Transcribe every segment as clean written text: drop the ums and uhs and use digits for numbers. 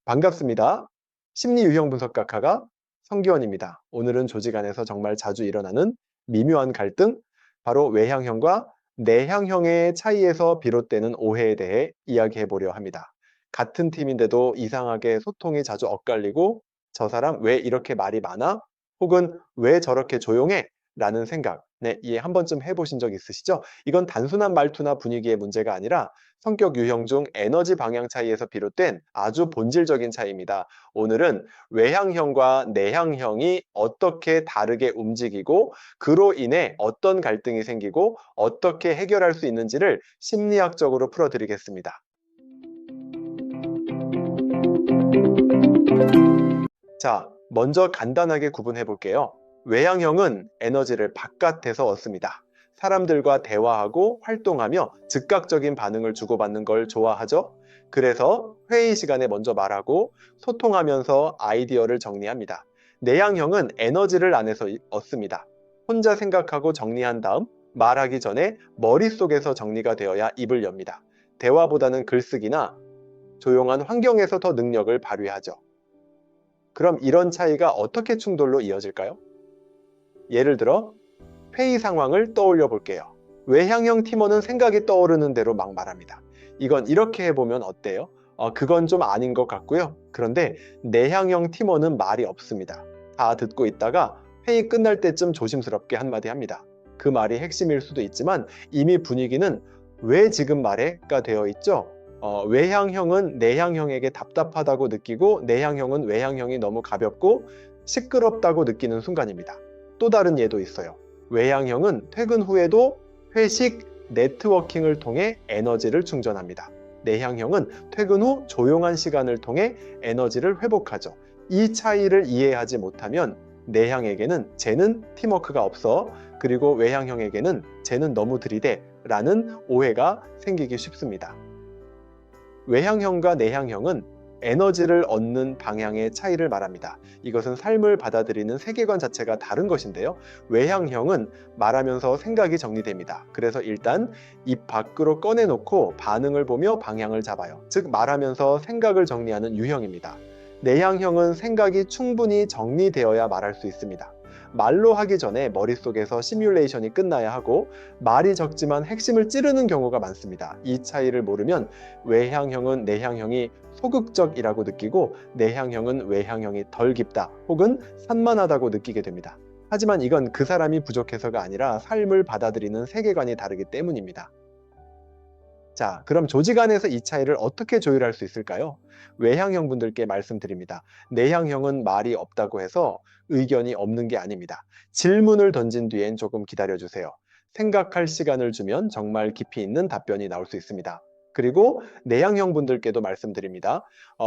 반갑습니다. 심리유형분석학과가 성기원입니다. 오늘은 조직 안에서 정말 자주 일어나는 미묘한 갈등, 바로 외향형과 내향형의 차이에서 비롯되는 오해에 대해 이야기해 보려 합니다. 같은 팀인데도 이상하게 소통이 자주 엇갈리고 저 사람 왜 이렇게 말이 많아? 혹은 왜 저렇게 조용해? 라는 생각, 이해 한 번쯤 해보신 적 있으시죠? 이건 단순한 말투나 분위기의 문제가 아니라 성격 유형 중 에너지 방향 차이에서 비롯된 아주 본질적인 차이입니다. 오늘은 외향형과 내향형이 어떻게 다르게 움직이고 그로 인해 어떤 갈등이 생기고 어떻게 해결할 수 있는지를 심리학적으로 풀어드리겠습니다. 자, 먼저 간단하게 구분해 볼게요. 외향형은 에너지를 바깥에서 얻습니다. 사람들과 대화하고 활동하며 즉각적인 반응을 주고받는 걸 좋아하죠. 그래서 회의 시간에 먼저 말하고 소통하면서 아이디어를 정리합니다. 내향형은 에너지를 안에서 얻습니다. 혼자 생각하고 정리한 다음 말하기 전에 머릿속에서 정리가 되어야 입을 엽니다. 대화보다는 글쓰기나 조용한 환경에서 더 능력을 발휘하죠. 그럼 이런 차이가 어떻게 충돌로 이어질까요? 예를 들어 회의 상황을 떠올려 볼게요. 외향형 팀원은 생각이 떠오르는 대로 막 말합니다. 이건 이렇게 해보면 어때요? 그건 좀 아닌 것 같고요. 그런데 내향형 팀원은 말이 없습니다. 다 듣고 있다가 회의 끝날 때쯤 조심스럽게 한마디 합니다. 그 말이 핵심일 수도 있지만 이미 분위기는 왜 지금 말해?가 되어 있죠. 외향형은 내향형에게 답답하다고 느끼고 내향형은 외향형이 너무 가볍고 시끄럽다고 느끼는 순간입니다. 또 다른 예도 있어요. 외향형은 퇴근 후에도 회식, 네트워킹을 통해 에너지를 충전합니다. 내향형은 퇴근 후 조용한 시간을 통해 에너지를 회복하죠. 이 차이를 이해하지 못하면 내향에게는 쟤는 팀워크가 없어, 그리고 외향형에게는 쟤는 너무 들이대 라는 오해가 생기기 쉽습니다. 외향형과 내향형은 에너지를 얻는 방향의 차이를 말합니다. 이것은 삶을 받아들이는 세계관 자체가 다른 것인데요. 외향형은 말하면서 생각이 정리됩니다. 그래서 일단 입 밖으로 꺼내놓고 반응을 보며 방향을 잡아요. 즉 말하면서 생각을 정리하는 유형입니다. 내향형은 생각이 충분히 정리되어야 말할 수 있습니다. 말로 하기 전에 머릿속에서 시뮬레이션이 끝나야 하고 말이 적지만 핵심을 찌르는 경우가 많습니다. 이 차이를 모르면 외향형은 내향형이 소극적이라고 느끼고 내향형은 외향형이 덜 깊다 혹은 산만하다고 느끼게 됩니다. 하지만 이건 그 사람이 부족해서가 아니라 삶을 받아들이는 세계관이 다르기 때문입니다. 자, 그럼 조직 안에서 이 차이를 어떻게 조율할 수 있을까요? 외향형 분들께 말씀드립니다. 내향형은 말이 없다고 해서 의견이 없는 게 아닙니다. 질문을 던진 뒤엔 조금 기다려주세요. 생각할 시간을 주면 정말 깊이 있는 답변이 나올 수 있습니다. 그리고 내향형 분들께도 말씀드립니다.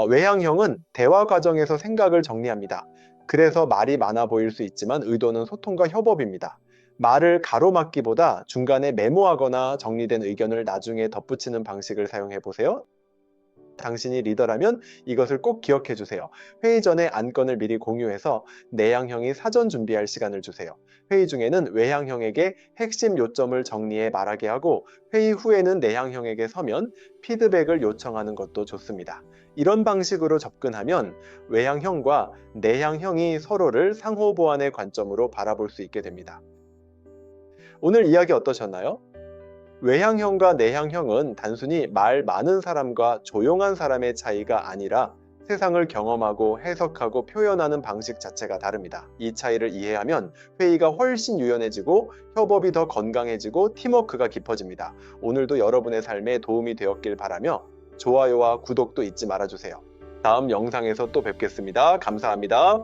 외향형은 대화 과정에서 생각을 정리합니다. 그래서 말이 많아 보일 수 있지만 의도는 소통과 협업입니다. 말을 가로막기보다 중간에 메모하거나 정리된 의견을 나중에 덧붙이는 방식을 사용해 보세요. 당신이 리더라면 이것을 꼭 기억해 주세요. 회의 전에 안건을 미리 공유해서 내향형이 사전 준비할 시간을 주세요. 회의 중에는 외향형에게 핵심 요점을 정리해 말하게 하고 회의 후에는 내향형에게 서면 피드백을 요청하는 것도 좋습니다. 이런 방식으로 접근하면 외향형과 내향형이 서로를 상호 보완의 관점으로 바라볼 수 있게 됩니다. 오늘 이야기 어떠셨나요? 외향형과 내향형은 단순히 말 많은 사람과 조용한 사람의 차이가 아니라 세상을 경험하고 해석하고 표현하는 방식 자체가 다릅니다. 이 차이를 이해하면 회의가 훨씬 유연해지고 협업이 더 건강해지고 팀워크가 깊어집니다. 오늘도 여러분의 삶에 도움이 되었길 바라며 좋아요와 구독도 잊지 말아주세요. 다음 영상에서 또 뵙겠습니다. 감사합니다.